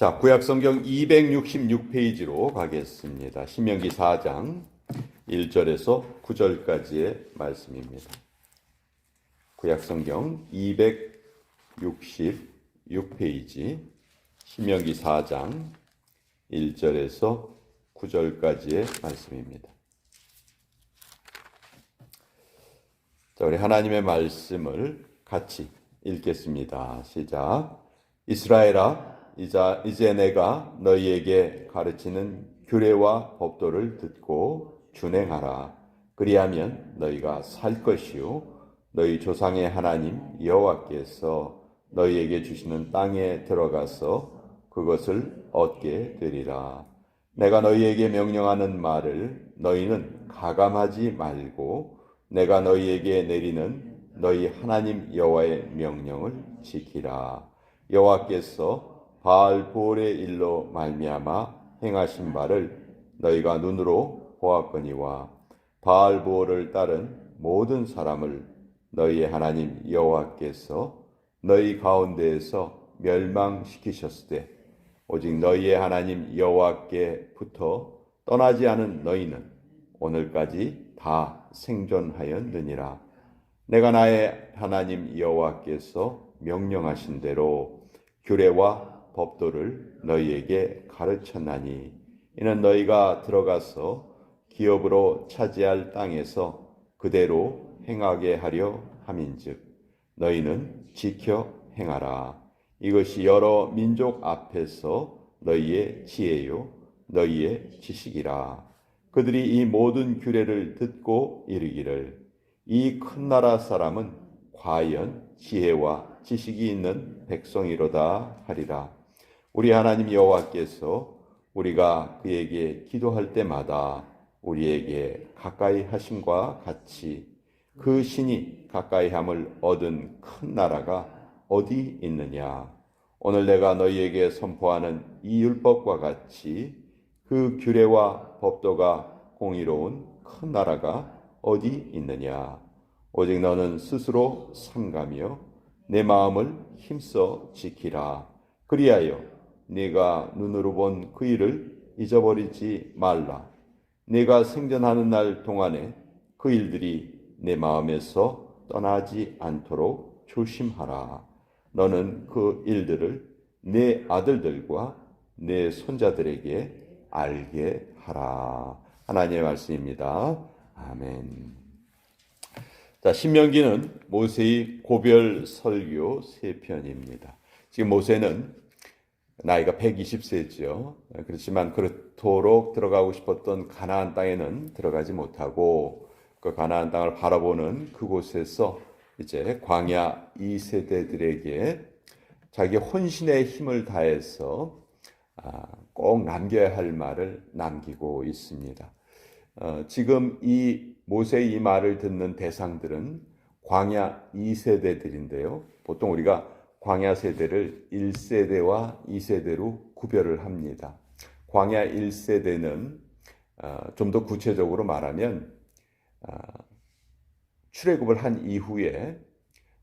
자, 구약성경 266페이지로 가겠습니다. 신명기 4장 1절에서 9절까지의 말씀입니다. 구약성경 266페이지 신명기 4장 1절에서 9절까지의 말씀입니다. 자, 우리 하나님의 말씀을 같이 읽겠습니다. 시작. 이스라엘아, 이제 내가 너희에게 가르치는 규례와 법도를 듣고 준행하라. 그리하면 너희가 살 것이요 너희 조상의 하나님 여호와께서 너희에게 주시는 땅에 들어가서 그것을 얻게 되리라. 내가 너희에게 명령하는 말을 너희는 가감하지 말고 내가 너희에게 내리는 너희 하나님 여호와의 명령을 지키라. 여호와께서 바알보올의 일로 말미암아 행하신 바를 너희가 눈으로 보았거니와 바알보올을 따른 모든 사람을 너희의 하나님 여호와께서 너희 가운데에서 멸망시키셨을 때 오직 너희의 하나님 여호와께부터 떠나지 않은 너희는 오늘까지 다 생존하였느니라. 내가 나의 하나님 여호와께서 명령하신 대로 규례와 법도를 너희에게 가르쳤나니 이는 너희가 들어가서 기업으로 차지할 땅에서 그대로 행하게 하려 함인즉 너희는 지켜 행하라. 이것이 여러 민족 앞에서 너희의 지혜요 너희의 지식이라. 그들이 이 모든 규례를 듣고 이르기를 이 큰 나라 사람은 과연 지혜와 지식이 있는 백성이로다 하리라. 우리 하나님 여호와께서 우리가 그에게 기도할 때마다 우리에게 가까이 하심과 같이 그 신이 가까이함을 얻은 큰 나라가 어디 있느냐. 오늘 내가 너희에게 선포하는 이 율법과 같이 그 규례와 법도가 공의로운 큰 나라가 어디 있느냐. 오직 너는 스스로 삼가며 내 마음을 힘써 지키라. 그리하여 네가 눈으로 본 그 일을 잊어버리지 말라. 네가 생전하는 날 동안에 그 일들이 내 마음에서 떠나지 않도록 조심하라. 너는 그 일들을 네 아들들과 네 손자들에게 알게 하라. 하나님의 말씀입니다. 아멘. 자, 신명기는 모세의 고별 설교 3편입니다. 지금 모세는 나이가 120세죠. 그렇지만 그렇도록 들어가고 싶었던 가나안 땅에는 들어가지 못하고 그 가나안 땅을 바라보는 그곳에서 이제 광야 2세대들에게 자기 혼신의 힘을 다해서 꼭 남겨야 할 말을 남기고 있습니다. 지금 이 모세의 이 말을 듣는 대상들은 광야 2세대들인데요. 보통 우리가 광야 세대를 1세대와 2세대로 구별을 합니다. 광야 1세대는 좀 더 구체적으로 말하면 출애굽을 한 이후에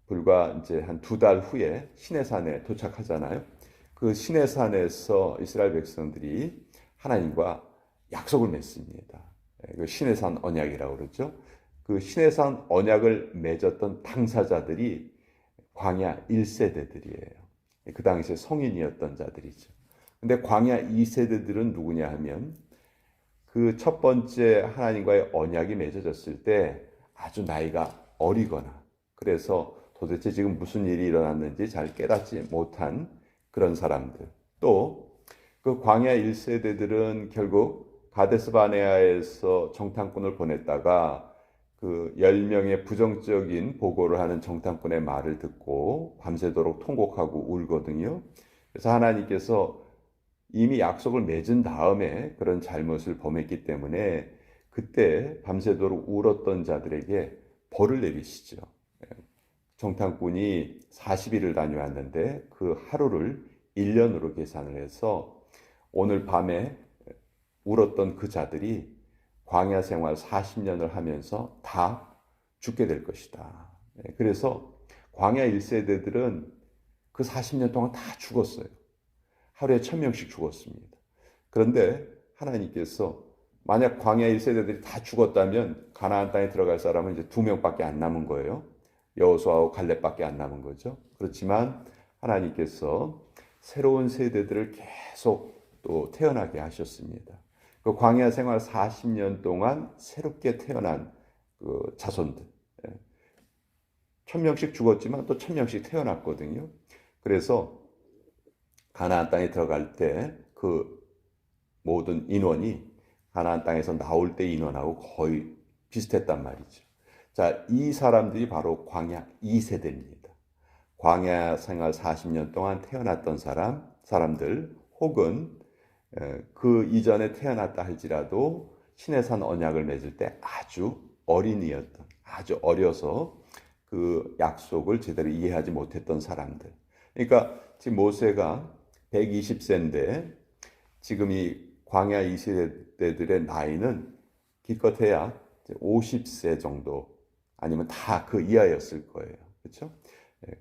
불과 이제 한 2달 후에 시내산에 도착하잖아요. 그 시내산에서 이스라엘 백성들이 하나님과 약속을 맺습니다. 그 시내산 언약이라고 그러죠. 그 시내산 언약을 맺었던 당사자들이 광야 1세대들이에요. 그 당시에 성인이었던 자들이죠. 근데 광야 2세대들은 누구냐 하면 그 첫 번째 하나님과의 언약이 맺어졌을 때 아주 나이가 어리거나 그래서 도대체 지금 무슨 일이 일어났는지 잘 깨닫지 못한 그런 사람들. 또 그 광야 1세대들은 결국 가데스 바네아에서 정탐꾼을 보냈다가 그 10명의 부정적인 보고를 하는 정탐꾼의 말을 듣고 밤새도록 통곡하고 울거든요. 그래서 하나님께서 이미 약속을 맺은 다음에 그런 잘못을 범했기 때문에 그때 밤새도록 울었던 자들에게 벌을 내리시죠. 정탐꾼이 40일을 다녀왔는데 그 하루를 1년으로 계산을 해서 오늘 밤에 울었던 그 자들이 광야 생활 40년을 하면서 다 죽게 될 것이다. 그래서 광야 1세대들은 그 40년 동안 다 죽었어요. 하루에 1,000명씩 죽었습니다. 그런데 하나님께서 만약 광야 1세대들이 다 죽었다면 가나안 땅에 들어갈 사람은 이제 2명밖에 안 남은 거예요. 여호수아하고 갈렙밖에 안 남은 거죠. 그렇지만 하나님께서 새로운 세대들을 계속 또 태어나게 하셨습니다. 그 광야 생활 40년 동안 새롭게 태어난 그 자손들, 1,000명씩 죽었지만 또 1,000명씩 태어났거든요. 그래서 가나안 땅에 들어갈 때 그 모든 인원이 가나안 땅에서 나올 때 인원하고 거의 비슷했단 말이죠. 자, 이 사람들이 바로 광야 2세대입니다. 광야 생활 40년 동안 태어났던 사람들 혹은 그 이전에 태어났다 할지라도 시내산 언약을 맺을 때 아주 어린이였던, 아주 어려서 그 약속을 제대로 이해하지 못했던 사람들. 그러니까 지금 모세가 120세인데 지금 이 광야 2세대들의 나이는 기껏해야 50세 정도 아니면 다 그 이하였을 거예요. 그렇죠?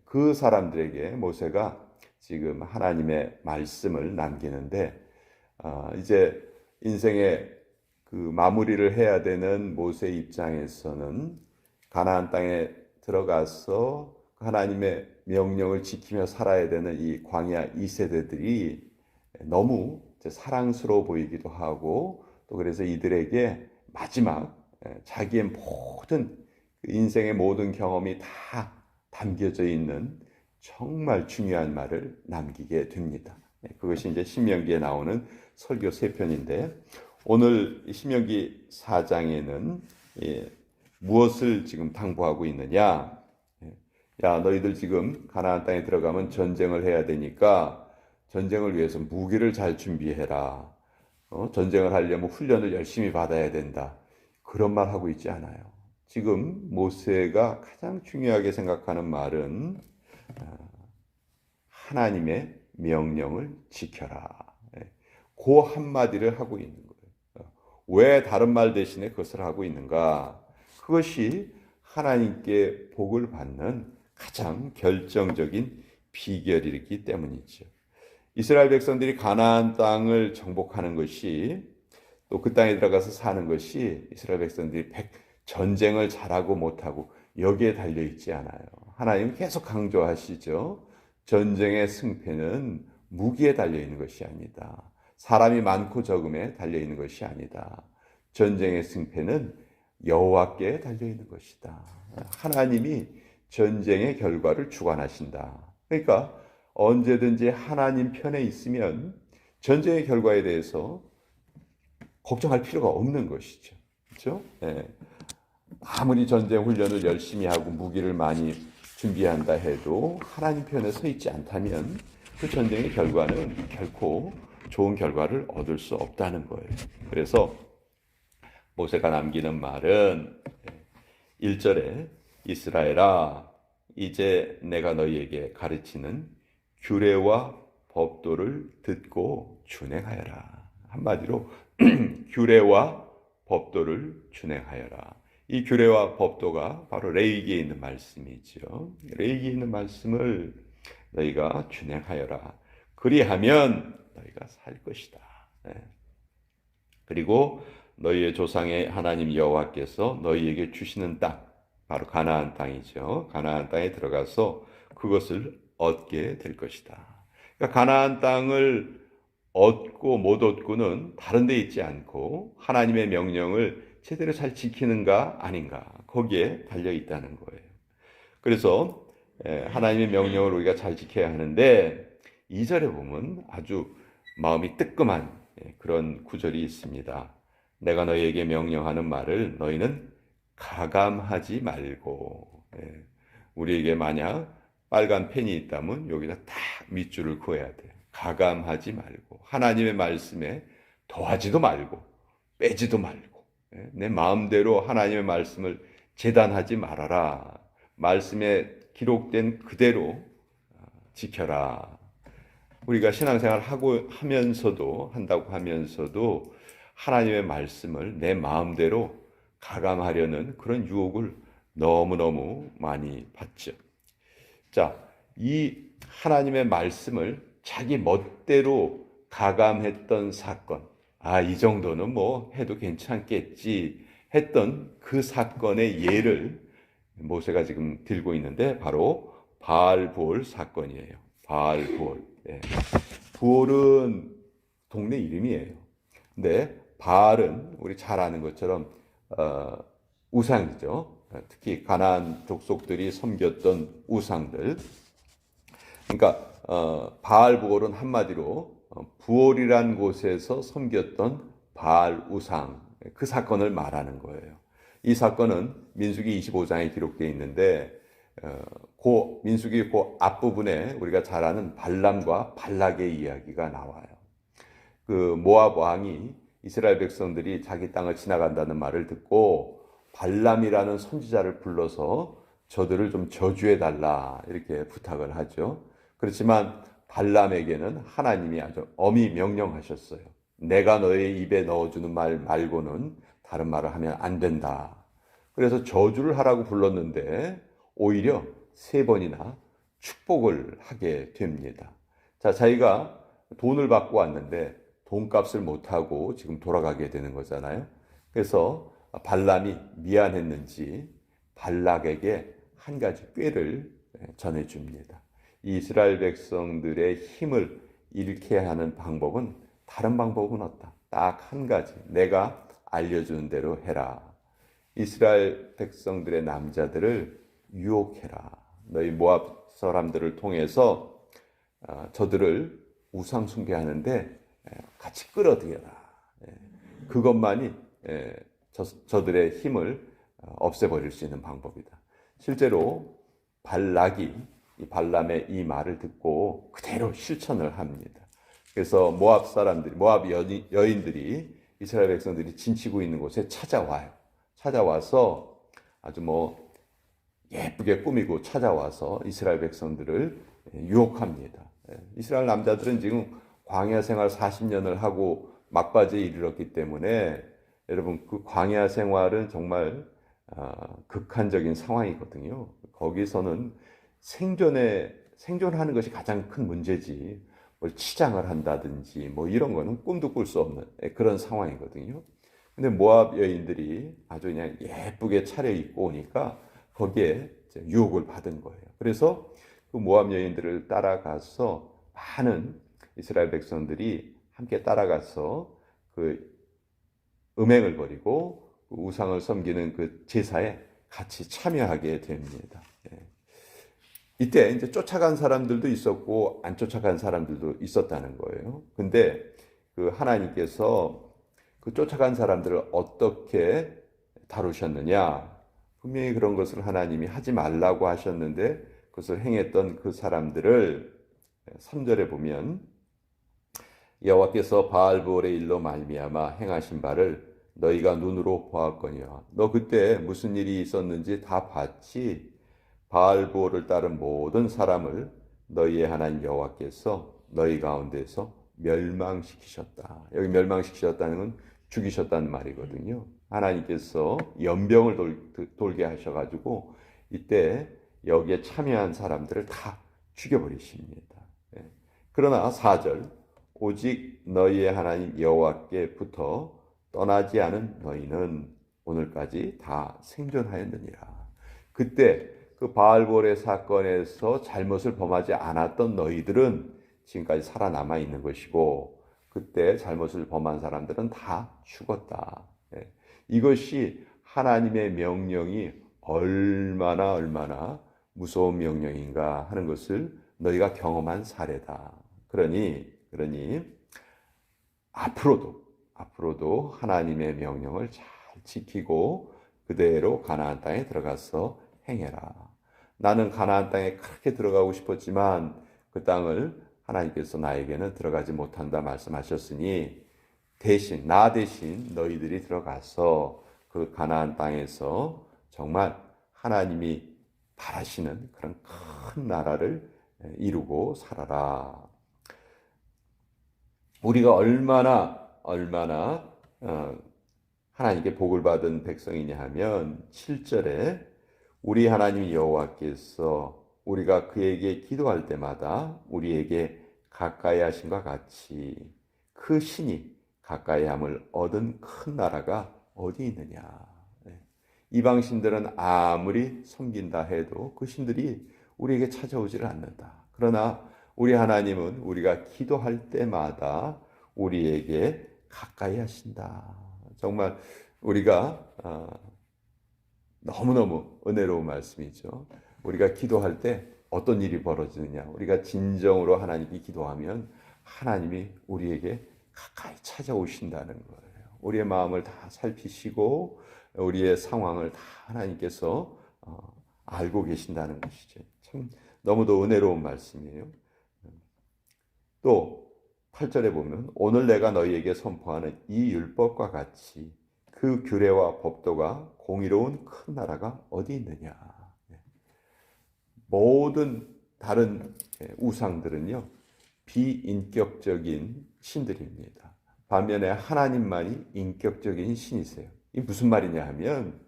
그 사람들에게 모세가 지금 하나님의 말씀을 남기는데 이제 인생의 그 마무리를 해야 되는 모세 입장에서는 가나안 땅에 들어가서 하나님의 명령을 지키며 살아야 되는 이 광야 2세대들이 너무 사랑스러워 보이기도 하고 또 그래서 이들에게 마지막 자기의 모든 인생의 모든 경험이 다 담겨져 있는 정말 중요한 말을 남기게 됩니다. 그것이 이제 신명기에 나오는 설교 3편인데 오늘 신명기 4장에는 무엇을 지금 당부하고 있느냐? 야, 너희들 지금 가나안 땅에 들어가면 전쟁을 해야 되니까 전쟁을 위해서 무기를 잘 준비해라. 전쟁을 하려면 훈련을 열심히 받아야 된다. 그런 말 하고 있지 않아요. 지금 모세가 가장 중요하게 생각하는 말은 하나님의 명령을 지켜라. 그 한마디를 하고 있는 거예요. 왜 다른 말 대신에 그것을 하고 있는가? 그것이 하나님께 복을 받는 가장 결정적인 비결이기 때문이죠. 이스라엘 백성들이 가나안 땅을 정복하는 것이 또 그 땅에 들어가서 사는 것이 이스라엘 백성들이 전쟁을 잘하고 못하고 여기에 달려있지 않아요. 하나님은 계속 강조하시죠. 전쟁의 승패는 무기에 달려있는 것이 아니다. 사람이 많고 적음에 달려있는 것이 아니다. 전쟁의 승패는 여호와께 달려있는 것이다. 하나님이 전쟁의 결과를 주관하신다. 그러니까 언제든지 하나님 편에 있으면 전쟁의 결과에 대해서 걱정할 필요가 없는 것이죠. 그렇죠? 네. 아무리 전쟁 훈련을 열심히 하고 무기를 많이 준비한다 해도 하나님 편에 서 있지 않다면 그 전쟁의 결과는 결코 좋은 결과를 얻을 수 없다는 거예요. 그래서 모세가 남기는 말은 1절에 이스라엘아 이제 내가 너희에게 가르치는 규례와 법도를 듣고 준행하여라. 한마디로 규례와 법도를 준행하여라. 이 규례와 법도가 바로 레위기에 있는 말씀이죠. 레위기에 있는 말씀을 너희가 준행하여라. 그리하면 너희가 살 것이다. 그리고 너희의 조상의 하나님 여호와께서 너희에게 주시는 땅, 바로 가나안 땅이죠. 가나안 땅에 들어가서 그것을 얻게 될 것이다. 그러니까 가나안 땅을 얻고 못 얻고는 다른 데 있지 않고 하나님의 명령을 제대로 잘 지키는가 아닌가 거기에 달려 있다는 거예요. 그래서 하나님의 명령을 우리가 잘 지켜야 하는데 2절에 보면 아주 마음이 뜨끔한 그런 구절이 있습니다. 내가 너희에게 명령하는 말을 너희는 가감하지 말고. 우리에게 만약 빨간 펜이 있다면 여기다 딱 밑줄을 그어야 돼요. 가감하지 말고 하나님의 말씀에 더하지도 말고 빼지도 말고 내 마음대로 하나님의 말씀을 재단하지 말아라. 말씀에 기록된 그대로 지켜라. 우리가 신앙생활 한다고 하면서도 하나님의 말씀을 내 마음대로 가감하려는 그런 유혹을 너무너무 많이 받죠. 자, 이 하나님의 말씀을 자기 멋대로 가감했던 사건, 이 정도는 뭐 해도 괜찮겠지 했던 그 사건의 예를 모세가 지금 들고 있는데 바로 바알부올 사건이에요. 바알부올. 예. 부올은 동네 이름이에요. 근데 바알은 우리 잘 아는 것처럼 우상이죠. 특히 가나안 족속들이 섬겼던 우상들. 그러니까 바알부올은 한마디로 부올이란 곳에서 섬겼던 바알 우상 그 사건을 말하는 거예요. 이 사건은 민수기 25장에 기록되어 있는데 민수기 그 앞부분에 우리가 잘 아는 발람과 발락의 이야기가 나와요. 그 모압 왕이 이스라엘 백성들이 자기 땅을 지나간다는 말을 듣고 발람이라는 선지자를 불러서 저들을 좀 저주해 달라 이렇게 부탁을 하죠. 그렇지만 발람에게는 하나님이 아주 엄히 명령하셨어요. 내가 너의 입에 넣어주는 말 말고는 다른 말을 하면 안 된다. 그래서 저주를 하라고 불렀는데 오히려 3번이나 축복을 하게 됩니다. 자, 자기가 돈을 받고 왔는데 돈값을 못하고 지금 돌아가게 되는 거잖아요. 그래서 발람이 미안했는지 발락에게 한 가지 꾀를 전해줍니다. 이스라엘 백성들의 힘을 잃게 하는 방법은 다른 방법은 없다. 딱 한 가지. 내가 알려주는 대로 해라. 이스라엘 백성들의 남자들을 유혹해라. 너희 모압 사람들을 통해서 저들을 우상 숭배하는데 같이 끌어들여라. 그것만이 저들의 힘을 없애버릴 수 있는 방법이다. 실제로 발락이 발람의 이 말을 듣고 그대로 실천을 합니다. 그래서 모압 사람들이, 모압 여인들이 이스라엘 백성들이 진치고 있는 곳에 찾아와요. 찾아와서 아주 뭐 예쁘게 꾸미고 찾아와서 이스라엘 백성들을 유혹합니다. 이스라엘 남자들은 지금 광야 생활 40년을 하고 막바지에 이르렀기 때문에 여러분 그 광야 생활은 정말 극한적인 상황이거든요. 거기서는 생존하는 것이 가장 큰 문제지 뭘 치장을 한다든지 뭐 이런 거는 꿈도 꿀 수 없는 그런 상황이거든요. 근데 모압 여인들이 아주 그냥 예쁘게 차려입고 오니까 거기에 유혹을 받은 거예요. 그래서 그 모압 여인들을 따라가서 많은 이스라엘 백성들이 함께 따라가서 그 음행을 벌이고 그 우상을 섬기는 그 제사에 같이 참여하게 됩니다. 이때 이제 쫓아간 사람들도 있었고 안 쫓아간 사람들도 있었다는 거예요. 근데 그 하나님께서 그 쫓아간 사람들을 어떻게 다루셨느냐? 분명히 그런 것을 하나님이 하지 말라고 하셨는데 그것을 행했던 그 사람들을 3절에 보면 여호와께서 바알부올의 일로 말미암아 행하신 바를 너희가 눈으로 보았거니와 너 그때 무슨 일이 있었는지 다 봤지? 바알부올을 따른 모든 사람을 너희의 하나님 여호와께서 너희 가운데서 멸망시키셨다. 여기 멸망시키셨다는 건 죽이셨다는 말이거든요. 하나님께서 연병을 돌게 하셔가지고 이때 여기에 참여한 사람들을 다 죽여버리십니다. 그러나 4절 오직 너희의 하나님 여호와께부터 떠나지 않은 너희는 오늘까지 다 생존하였느니라. 그때 그 바알볼의 사건에서 잘못을 범하지 않았던 너희들은 지금까지 살아남아 있는 것이고 그때 잘못을 범한 사람들은 다 죽었다. 이것이 하나님의 명령이 얼마나 무서운 명령인가 하는 것을 너희가 경험한 사례다. 그러니 앞으로도 하나님의 명령을 잘 지키고 그대로 가나안 땅에 들어가서 행해라. 나는 가나안 땅에 그렇게 들어가고 싶었지만 그 땅을 하나님께서 나에게는 들어가지 못한다 말씀하셨으니 나 대신 너희들이 들어가서 그 가나안 땅에서 정말 하나님이 바라시는 그런 큰 나라를 이루고 살아라. 우리가 얼마나 하나님께 복을 받은 백성이냐 하면 7절에 우리 하나님 여호와께서 우리가 그에게 기도할 때마다 우리에게 가까이 하심과 같이 그 신이 가까이 함을 얻은 큰 나라가 어디 있느냐. 이방 신들은 아무리 섬긴다 해도 그 신들이 우리에게 찾아오지를 않는다. 그러나 우리 하나님은 우리가 기도할 때마다 우리에게 가까이 하신다. 정말 우리가 너무너무 은혜로운 말씀이죠. 우리가 기도할 때 어떤 일이 벌어지느냐. 우리가 진정으로 하나님께 기도하면 하나님이 우리에게 가까이 찾아오신다는 거예요. 우리의 마음을 다 살피시고 우리의 상황을 다 하나님께서 알고 계신다는 것이죠. 참 너무도 은혜로운 말씀이에요. 또 8절에 보면 오늘 내가 너희에게 선포하는 이 율법과 같이 그 규례와 법도가 공의로운 큰 나라가 어디 있느냐. 모든 다른 우상들은요 비인격적인 신들입니다. 반면에 하나님만이 인격적인 신이세요. 이게 무슨 말이냐 하면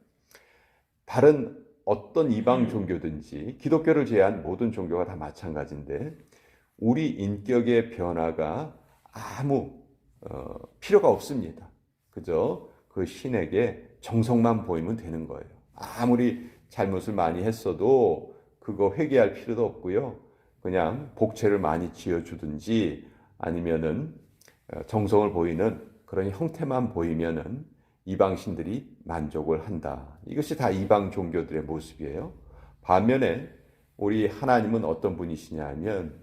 다른 어떤 이방 종교든지 기독교를 제외한 모든 종교가 다 마찬가지인데 우리 인격의 변화가 아무 필요가 없습니다. 그저 그 신에게 정성만 보이면 되는 거예요. 아무리 잘못을 많이 했어도 그거 회개할 필요도 없고요. 그냥 복채를 많이 지어주든지 아니면은 정성을 보이는 그런 형태만 보이면은 이방신들이 만족을 한다. 이것이 다 이방 종교들의 모습이에요. 반면에 우리 하나님은 어떤 분이시냐 하면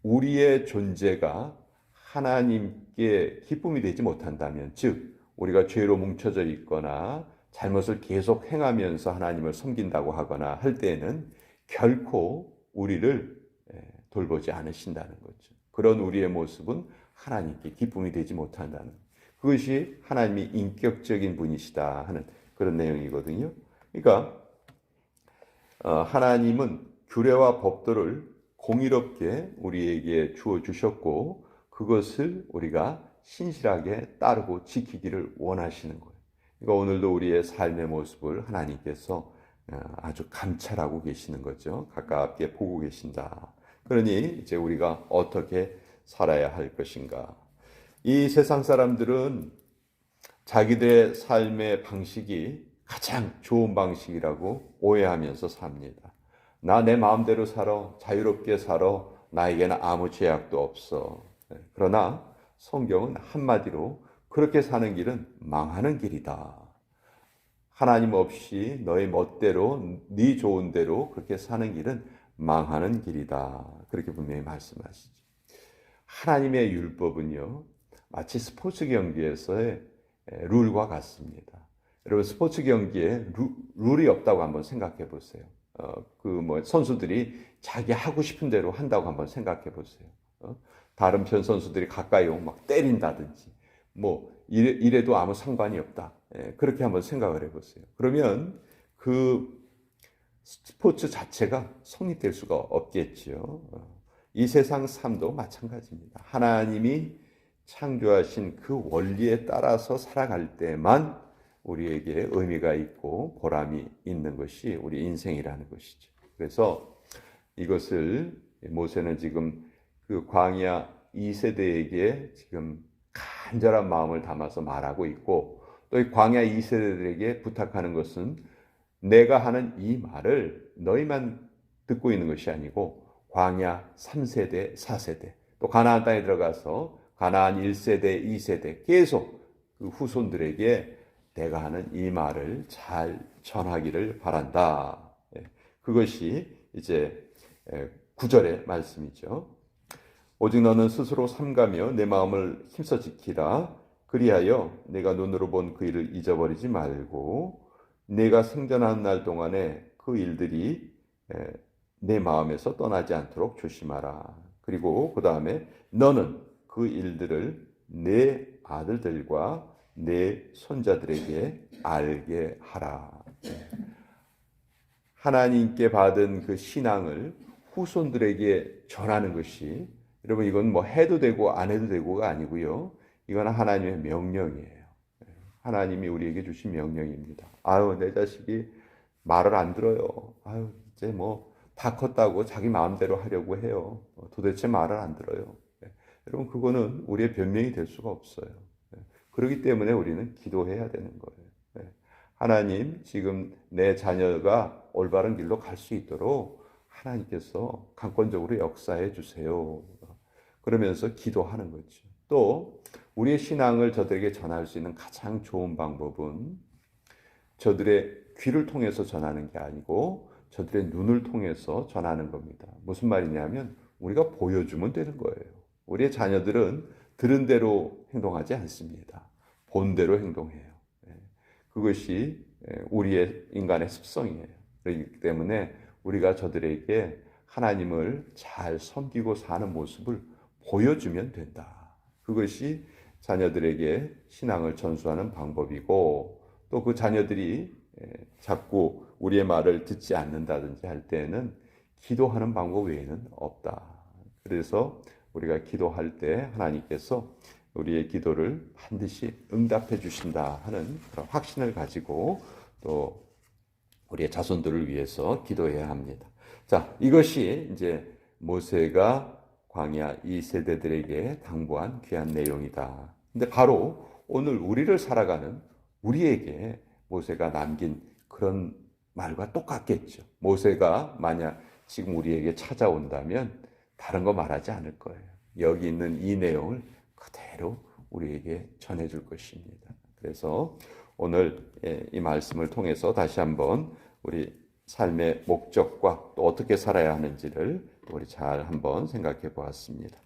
우리의 존재가 하나님께 기쁨이 되지 못한다면, 즉 우리가 죄로 뭉쳐져 있거나 잘못을 계속 행하면서 하나님을 섬긴다고 하거나 할 때에는 결코 우리를 돌보지 않으신다는 거죠. 그런 우리의 모습은 하나님께 기쁨이 되지 못한다는, 그것이 하나님이 인격적인 분이시다 하는 그런 내용이거든요. 그러니까 하나님은 규례와 법도를 공의롭게 우리에게 주어 주셨고 그것을 우리가 신실하게 따르고 지키기를 원하시는 거예요. 그러니까 오늘도 우리의 삶의 모습을 하나님께서 아주 감찰하고 계시는 거죠. 가깝게 보고 계신다. 그러니 이제 우리가 어떻게 살아야 할 것인가. 이 세상 사람들은 자기들의 삶의 방식이 가장 좋은 방식이라고 오해하면서 삽니다. 나 내 마음대로 살아, 자유롭게 살아, 나에게는 아무 제약도 없어. 그러나 성경은 한마디로 그렇게 사는 길은 망하는 길이다. 하나님 없이 너의 멋대로, 네 좋은 대로 그렇게 사는 길은 망하는 길이다. 그렇게 분명히 말씀하시죠. 하나님의 율법은요, 마치 스포츠 경기에서의 룰과 같습니다. 여러분 스포츠 경기에 룰이 없다고 한번 생각해 보세요. 선수들이 자기 하고 싶은 대로 한다고 한번 생각해 보세요. 다른 편 선수들이 가까이 오면 막 때린다든지, 이래도 아무 상관이 없다. 그렇게 한번 생각을 해 보세요. 그러면 그 스포츠 자체가 성립될 수가 없겠지요. 이 세상 삶도 마찬가지입니다. 하나님이 창조하신 그 원리에 따라서 살아갈 때만 우리에게 의미가 있고 보람이 있는 것이 우리 인생이라는 것이죠. 그래서 이것을 모세는 지금 그 광야 2세대에게 지금 간절한 마음을 담아서 말하고 있고, 또 이 광야 2세대들에게 부탁하는 것은 내가 하는 이 말을 너희만 듣고 있는 것이 아니고 광야 3세대, 4세대, 또 가나안 땅에 들어가서 가나안 1세대, 2세대 계속 그 후손들에게 내가 하는 이 말을 잘 전하기를 바란다. 그것이 이제 9절의 말씀이죠. 오직 너는 스스로 삼가며 내 마음을 힘써 지키라. 그리하여 내가 눈으로 본 그 일을 잊어버리지 말고 내가 생전하는 날 동안에 그 일들이 내 마음에서 떠나지 않도록 조심하라. 그리고 그 다음에 너는 그 일들을 내 아들들과 내 손자들에게 알게 하라. 하나님께 받은 그 신앙을 후손들에게 전하는 것이, 여러분 이건 해도 되고 안 해도 되고가 아니고요. 이건 하나님의 명령이에요. 하나님이 우리에게 주신 명령입니다. 아유, 내 자식이 말을 안 들어요. 아유, 이제 다 컸다고 자기 마음대로 하려고 해요. 도대체 말을 안 들어요. 여러분 그거는 우리의 변명이 될 수가 없어요. 그렇기 때문에 우리는 기도해야 되는 거예요. 하나님, 지금 내 자녀가 올바른 길로 갈 수 있도록 하나님께서 강권적으로 역사해 주세요. 그러면서 기도하는 거죠. 또 우리의 신앙을 저들에게 전할 수 있는 가장 좋은 방법은 저들의 귀를 통해서 전하는 게 아니고 저들의 눈을 통해서 전하는 겁니다. 무슨 말이냐면 우리가 보여주면 되는 거예요. 우리의 자녀들은 들은 대로 행동하지 않습니다. 본 대로 행동해요. 그것이 우리의 인간의 습성이에요. 그렇기 때문에 우리가 저들에게 하나님을 잘 섬기고 사는 모습을 보여주면 된다. 그것이 자녀들에게 신앙을 전수하는 방법이고 또 그 자녀들이 자꾸 우리의 말을 듣지 않는다든지 할 때에는 기도하는 방법 외에는 없다. 그래서 우리가 기도할 때 하나님께서 우리의 기도를 반드시 응답해 주신다 하는 그런 확신을 가지고 또 우리의 자손들을 위해서 기도해야 합니다. 자, 이것이 이제 모세가 광야 이 세대들에게 당부한 귀한 내용이다. 근데 바로 오늘 우리를 살아가는 우리에게 모세가 남긴 그런 말과 똑같겠죠. 모세가 만약 지금 우리에게 찾아온다면 다른 거 말하지 않을 거예요. 여기 있는 이 내용을 그대로 우리에게 전해줄 것입니다. 그래서 오늘 이 말씀을 통해서 다시 한번 우리 삶의 목적과 또 어떻게 살아야 하는지를 우리 잘 한번 생각해 보았습니다.